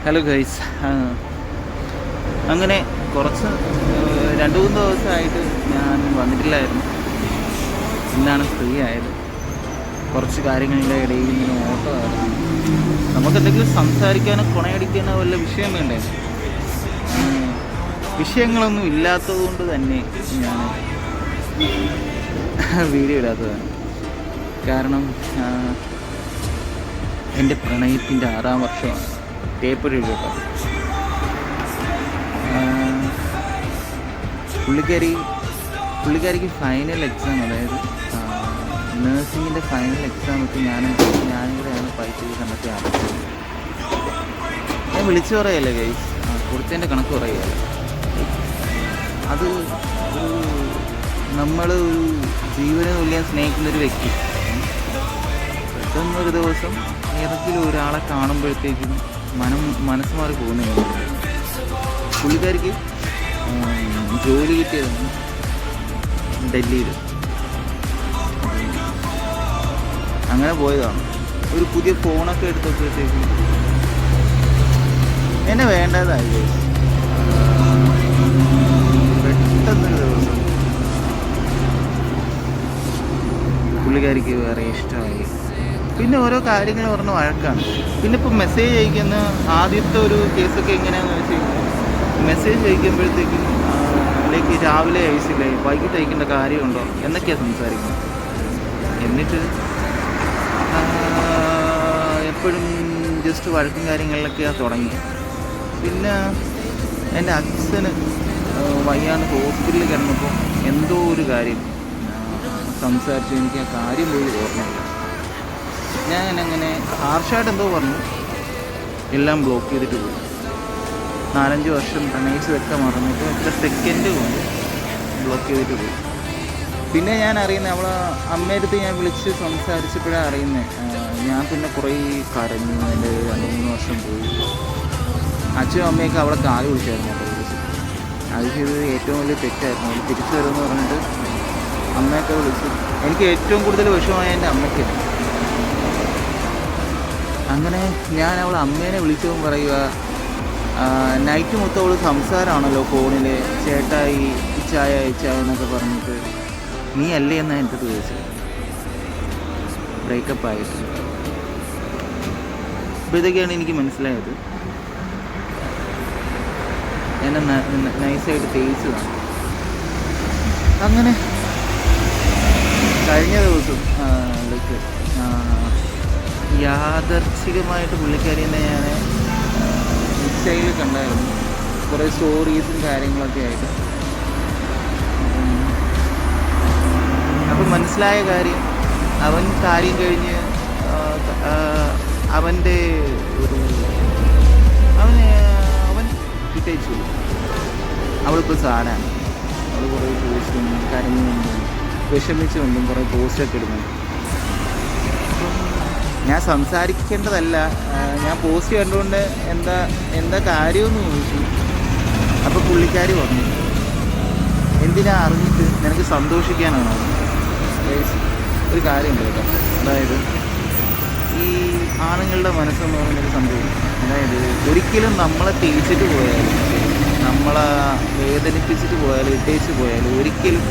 Hello guys. അങ്ങനെ കുറച്ച് 2-3 ദിവസമായിട്ട് ഞാൻ വന്നിട്ടില്ലായിരുന്നു. ഇന്നാണ് ഫ്രീ ആയത്. കുറച്ച് കാര്യങ്ങളുടെ ഇടയിൽ ഇങ്ങനെ ഓട്ടമായിരുന്നു. നമുക്കെന്തെങ്കിലും സംസാരിക്കാനോ കൊണയടിക്കാനോ വല്ല വിഷയം വേണ്ടേ? വിഷയങ്ങളൊന്നും ഇല്ലാത്തത് കൊണ്ട് തന്നെ ഞാൻ വീഡിയോ ഇടാത്തതാണ്. കാരണം എൻ്റെ പ്രണയത്തിൻ്റെ 6ാം വർഷമാണ്. ടേപ്പർ കേട്ടോ. പുള്ളിക്കാരിക്ക് ഫൈനൽ എക്സാം, അതായത് നേഴ്സിങ്ങിൻ്റെ ഫൈനൽ എക്സാം ഒക്കെ ഞാനിവിടെയാണ് പൈസ കണ്ടൊക്കെ അടച്ചത്. ഞാൻ വിളിച്ചു പറയല്ലേ ഗൈസ്, കൊടുത്തതിൻ്റെ കണക്ക് പറയുകയല്ല. അത് നമ്മൾ ഒരു ജീവനെ തുല്യം സ്നേഹിക്കുന്നൊരു വ്യക്തി പെട്ടെന്നൊരു ദിവസം ഏതെങ്കിലും ഒരാളെ കാണുമ്പോഴത്തേക്കും മനസ്സ് മാറി പോകുന്നതാണ്. പുള്ളിക്കാരിക്ക് ജോലി കിട്ടിയതാണ് ഡൽഹിയിൽ. അങ്ങനെ പോയതാണ്. ഒരു പുതിയ ഫോണൊക്കെ എടുത്തപ്പോഴത്തേക്കും എന്നെ വേണ്ടതായി. പെട്ടെന്നൊരു ദിവസം പുള്ളിക്കാരിക്ക് വേറെ ഇഷ്ടമായി. പിന്നെ ഓരോ കാര്യങ്ങൾ പറഞ്ഞ് വഴക്കാണ്. പിന്നെ ഇപ്പം മെസ്സേജ് അയക്കുന്ന ആദ്യത്തെ ഒരു കേസൊക്കെ എങ്ങനെയാണെന്ന് വെച്ച് കഴിഞ്ഞാൽ, മെസ്സേജ് അയക്കുമ്പോഴത്തേക്കും ലൈക്ക് രാവിലെ അയച്ചില്ലേ, വൈകിട്ട് അയക്കേണ്ട കാര്യമുണ്ടോ എന്നൊക്കെയാണ് സംസാരിക്കുന്നത്. എന്നിട്ട് എപ്പോഴും ജസ്റ്റ് വഴക്കും കാര്യങ്ങളിലൊക്കെയാണ് തുടങ്ങി. പിന്നെ എൻ്റെ അച്ഛന് വയ്യാന്ന് ഹോസ്പിറ്റലിൽ കിടന്നപ്പോൾ എന്തോ ഒരു കാര്യം സംസാരിച്ചു. എനിക്ക് ആ കാര്യം പോയി ഓർമ്മയില്ല. ഞാൻ അങ്ങനെ ഹാർഷായിട്ട് എന്തോ പറഞ്ഞു, എല്ലാം ബ്ലോക്ക് ചെയ്തിട്ട് പോയി. 4-5 വർഷം പ്രണയിച്ചതൊക്കെ മറന്നിട്ട് ഒറ്റ സെക്കൻഡ് കൊണ്ട് ബ്ലോക്ക് ചെയ്തിട്ട് പോയി. പിന്നെ ഞാൻ അറിയുന്നത്, അവളെ അമ്മയടുത്ത് ഞാൻ വിളിച്ച് സംസാരിച്ചപ്പോഴാണ് അറിയുന്നത്. ഞാൻ പിന്നെ കുറേ കരഞ്ഞു. എൻ്റെ 2-3 വർഷം പോയി. അച്ഛനും അമ്മയൊക്കെ അവളെ കാല് വിളിച്ചായിരുന്നു കേട്ടോ, വിളിച്ച്. അത് ചെയ്തത് ഏറ്റവും വലിയ തെറ്റായിരുന്നു. അവൾ തിരിച്ചു വരുമെന്ന് പറഞ്ഞിട്ട് അമ്മയൊക്കെ വിളിച്ചു. എനിക്ക് ഏറ്റവും കൂടുതൽ വിഷമമായ എൻ്റെ അമ്മയ്ക്കാണ്. അങ്ങനെ ഞാൻ അവളെ അമ്മേനെ വിളിച്ചപ്പോൾ പറയുക, നൈറ്റ് മൊത്തം അവൾ സംസാരമാണല്ലോ ഫോണിൽ, ചേട്ടായി ഇച്ചായ എന്നൊക്കെ പറഞ്ഞിട്ട്. നീ അല്ലേ എന്നാണ് എൻ്റെ അടുത്ത് ചോദിച്ചത്. ബ്രേക്കപ്പ് ആയിട്ട്. അപ്പോൾ ഇതൊക്കെയാണ് എനിക്ക് മനസ്സിലായത്. എന്നെ നൈസായിട്ട് തേച്ചതാണ്. അങ്ങനെ കഴിഞ്ഞ ദിവസം ലൈക്ക് യാദർച്ഛികമായിട്ട് പുള്ളിക്കാരിനെ ഞാൻ ഇൻസ്റ്റയിൽ കണ്ടായിരുന്നു. കുറേ സ്റ്റോറീസും കാര്യങ്ങളൊക്കെ ആയിട്ട്. അപ്പം മനസ്സിലായ കാര്യം, അവൻ കാര്യം കഴിഞ്ഞ് അവൻ്റെ ഒരു അവൻ കിട്ടേച്ചു. അവളിപ്പോൾ സാധാരണ അവൾ കുറേ പോസ്റ്റും കരഞ്ഞുകൊണ്ടും വിഷമിച്ചുകൊണ്ടും കുറേ പോസ്റ്റൊക്കെ ഇടുന്നുണ്ട്. അപ്പം ഞാൻ സംസാരിക്കേണ്ടതല്ല, ഞാൻ പോസ്റ്റ് കണ്ടുകൊണ്ട് എന്താ കാര്യമെന്ന് ചോദിച്ചു. അപ്പോൾ പുള്ളിക്കാരി പറഞ്ഞു, എന്തിനാ അറിഞ്ഞിട്ട് നിനക്ക് സന്തോഷിക്കാനാണോ? ഒരു കാര്യമുണ്ട് കേട്ടോ. അതായത് ഈ ആണുങ്ങളുടെ മനസ്സെന്ന് പറയുന്നൊരു സംഭവം, അതായത് ഒരിക്കലും നമ്മളെ തേച്ചിട്ട് പോയാലും, നമ്മളെ വേദനിപ്പിച്ചിട്ട് പോയാലും, ഇട്ടേച്ച് പോയാലും, ഒരിക്കലും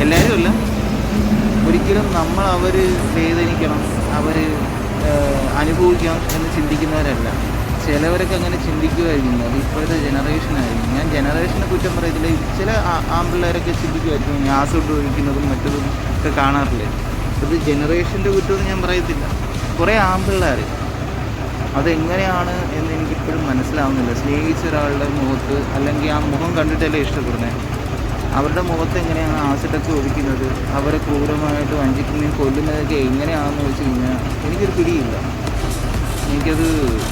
എല്ലാവരും അല്ല, ഒരിക്കലും അവർ വേദനിക്കണം, അവർ അനുഭവിക്കണം എന്ന് ചിന്തിക്കുന്നവരല്ല. ചിലവരൊക്കെ അങ്ങനെ ചിന്തിക്കുമായിരിക്കും. അത് ഇപ്പോഴത്തെ ജനറേഷനായിരിക്കും. ഞാൻ ജനറേഷനെ കുറ്റം പറയത്തില്ല. ചില ആൺപിള്ളേരൊക്കെ ചിന്തിക്കുമായിരിക്കും. ആസിഡ് ഒഴിക്കുന്നതും മറ്റതും ഒക്കെ കാണാറില്ലേ. അത് ജനറേഷൻ്റെ കുറ്റമൊന്നും ഞാൻ പറയത്തില്ല. കുറേ ആൺപിള്ളേർ അതെങ്ങനെയാണ് എന്ന് എനിക്കിപ്പോഴും മനസ്സിലാവുന്നില്ല. സ്നേഹിച്ച ഒരാളുടെ മുഖത്ത്, അല്ലെങ്കിൽ ആ മുഖം കണ്ടിട്ടല്ലേ ഇഷ്ടപ്പെടുന്നത്, അവരുടെ മുഖത്ത് എങ്ങനെയാണ് ആസിഡൊക്കെ ഒഴിക്കുന്നത്, അവരെ ക്രൂരമായിട്ട് വഞ്ചിക്കുന്നതും കൊല്ലുന്നതൊക്കെ എങ്ങനെയാണെന്ന് വെച്ച് കഴിഞ്ഞാൽ എനിക്കൊരു പിടിയില്ല. എനിക്കത്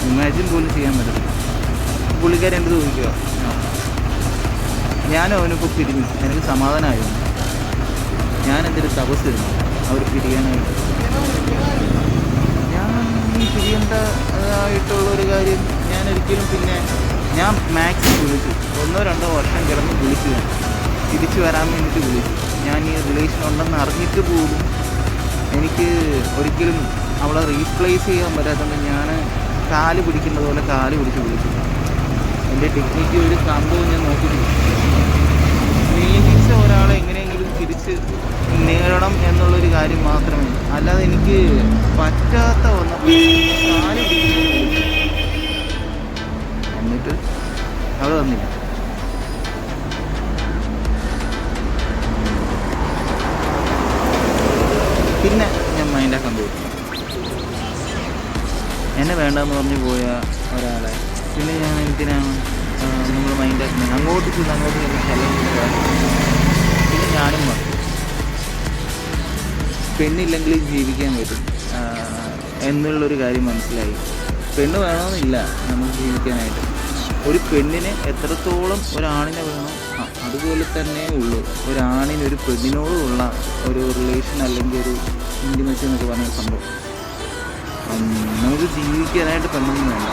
ഇമാജിൻ പോലും ചെയ്യാൻ പറ്റത്തില്ല. പുള്ളിക്കാരൻ എൻ്റെ ചോദിക്കുക, ഞാനും അവനിപ്പോൾ പിരിഞ്ഞു, എനിക്ക് സമാധാനമായിരുന്നു. ഞാൻ എന്തൊരു തപസ്സിരുന്നു അവർ പിരിയാനായിട്ട്. ഞാൻ ഈ പിരിയേണ്ടതായിട്ടുള്ളൊരു കാര്യം ഞാൻ ഒരിക്കലും, പിന്നെ ഞാൻ മാക്സിമം വിളിച്ചു. 1-2 വർഷം കിടന്ന് വിളിച്ചു. തിരിച്ചു വരാൻ വേണ്ടിയിട്ട് വിളിച്ചു. ഞാൻ ഈ റിലേഷൻ ഉണ്ടെന്ന് അറിഞ്ഞിട്ട് പോലും എനിക്ക് ഒരിക്കലും അവളെ റീപ്ലേസ് ചെയ്യാൻ പറ്റാത്തതുകൊണ്ട് ഞാൻ കാല് പിടിക്കുന്നത് പോലെ കാല് പിടിച്ച് വിളിച്ചു. എൻ്റെ ടെക്നിക്ക് ഒരു സംഭവം ഞാൻ നോക്കിയിട്ടില്ല. സ്നേഹിച്ച ഒരാളെ എങ്ങനെയെങ്കിലും തിരിച്ച് നേടണം എന്നുള്ളൊരു കാര്യം മാത്രമേ, അല്ലാതെ എനിക്ക് പറ്റാത്ത വന്നപ്പോൾ കാല് പിടിക്കുന്നത്. എന്നിട്ട് അവൾ വന്നില്ല. പിന്നെ ഞാൻ മൈൻഡാക്കാൻ പോയി. എന്നെ വേണ്ടെന്ന് പറഞ്ഞു പോയ ഒരാളെ പിന്നെ ഞാൻ എന്തിനാണ് നമ്മൾ മൈൻഡാക്കുന്നത്? അങ്ങോട്ട് ചെന്ന് സ്ഥലം. പിന്നെ ഞാനും പറഞ്ഞു, പെണ്ണില്ലെങ്കിൽ ജീവിക്കാൻ പറ്റും എന്നുള്ളൊരു കാര്യം മനസ്സിലായി. പെണ്ണ് വേണമെന്നില്ല നമുക്ക് ജീവിക്കാനായിട്ട്. ഒരു പെണ്ണിന് എത്രത്തോളം ഒരാണിനെ വേണം അതുപോലെ തന്നെ ഉള്ളൂ ഒരാണിന് ഒരു പെണ്ണിനോടുള്ള ഒരു റിലേഷൻ അല്ലെങ്കിൽ ഒരു ഇൻറ്റിമസി എന്നൊക്കെ പറഞ്ഞ സംഭവം. നമുക്ക് ജീവിക്കാനായിട്ട് പെണ്ണൊന്നും വേണ്ട.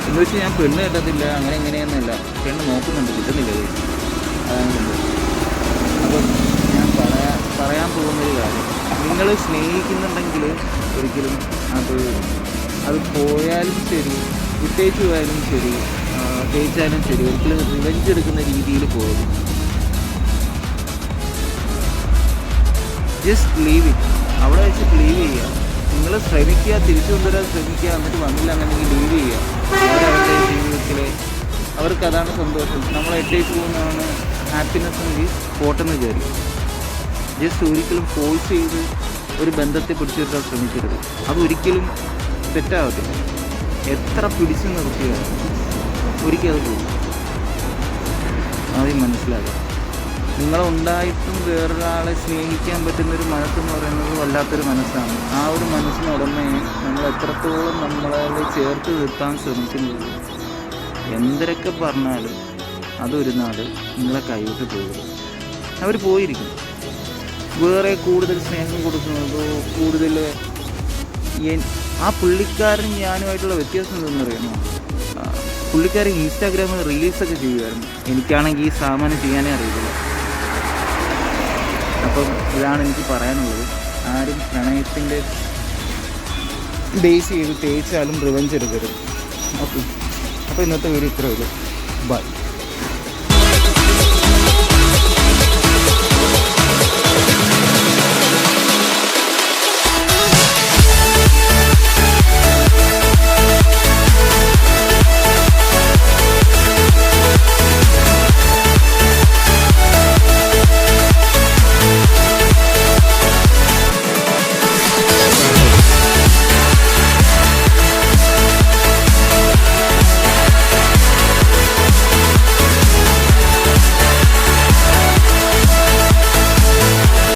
എന്ന് വെച്ചാൽ ഞാൻ പെണ്ണ് കിട്ടത്തില്ല അങ്ങനെ എങ്ങനെയൊന്നുമല്ല, പെണ്ണ് നോക്കുന്നുണ്ട്, കിട്ടുന്നില്ല. അതാണ് സംഭവം. അപ്പം ഞാൻ പറയാൻ പോകുന്നൊരു കാര്യം, നിങ്ങൾ സ്നേഹിക്കുന്നുണ്ടെങ്കിൽ ഒരിക്കലും അത് പോയാലും ശരി, വിട്ടേച്ച് പോയാലും ശരി, തേച്ചാലും ശരി, ഒരിക്കലും റിവെഞ്ച് എടുക്കുന്ന രീതിയിൽ പോകും. Just leave it. അവിടെ വെച്ച് ലീവ് ചെയ്യുക. നിങ്ങൾ ശ്രമിക്കുക, തിരിച്ചു കൊണ്ടുവരാൻ ശ്രമിക്കുക. എന്നിട്ട് വന്നില്ല എന്നുണ്ടെങ്കിൽ ലീവ് ചെയ്യുക. അവരവരുടെ ജീവിതത്തിൽ അവർക്കതാണ് സന്തോഷം. നമ്മൾ എട്ടേക്ക് പോകുന്നതാണ് ഹാപ്പിനെസ് എങ്കിൽ പോട്ടെന്ന് വിചാരിക്കും. ജസ്റ്റ് ഒരിക്കലും ഫോഴ്സ് ചെയ്ത് ഒരു ബന്ധത്തെ പിടിച്ചു നിർത്താൻ ശ്രമിക്കരുത്. അതൊരിക്കലും തെറ്റാകത്തില്ല. എത്ര പിടിച്ചു നിർത്തിയാൽ ഒരിക്കലും അത് പോകും. ആദ്യം മനസ്സിലാക്കുക. നിങ്ങളുണ്ടായിട്ടും വേറൊരാളെ സ്നേഹിക്കാൻ പറ്റുന്നൊരു മനസ്സെന്ന് പറയുന്നത് വല്ലാത്തൊരു മനസ്സാണ്. ആ ഒരു മനസ്സിനുടമയെ നമ്മൾ എത്രത്തോളം നമ്മളെ ചേർത്ത് നിർത്താൻ ശ്രമിക്കുന്നത്, എന്തൊക്കെ പറഞ്ഞാലും അതൊരു നാൾ നിങ്ങളെ കൈവിട്ട് പോകരുത്. അവർ പോയിരിക്കും. വേറെ കൂടുതൽ സ്നേഹം കൊടുക്കുന്നതോ കൂടുതൽ ആ പുള്ളിക്കാരൻ ഞാനുമായിട്ടുള്ള വ്യത്യാസം എന്തെന്ന് പറയുന്നു, പുള്ളിക്കാരൻ ഇൻസ്റ്റാഗ്രാമിൽ റീൽസൊക്കെ ചെയ്യുമായിരുന്നു. എനിക്കാണെങ്കിൽ ഈ സാമാനം ചെയ്യാനേ അറിയില്ല. അപ്പം ഇതാണ് എനിക്ക് പറയാനുള്ളത്. ആരും പ്രണയത്തിൻ്റെ ബേസ് ചെയ്ത് തേച്ചാലും റിവെഞ്ച് എടുക്കരുത്. ഓക്കെ, അപ്പോൾ ഇന്നത്തെ വീഡിയോ ഇത്രയേ ഉള്ളൂ. ബൈ.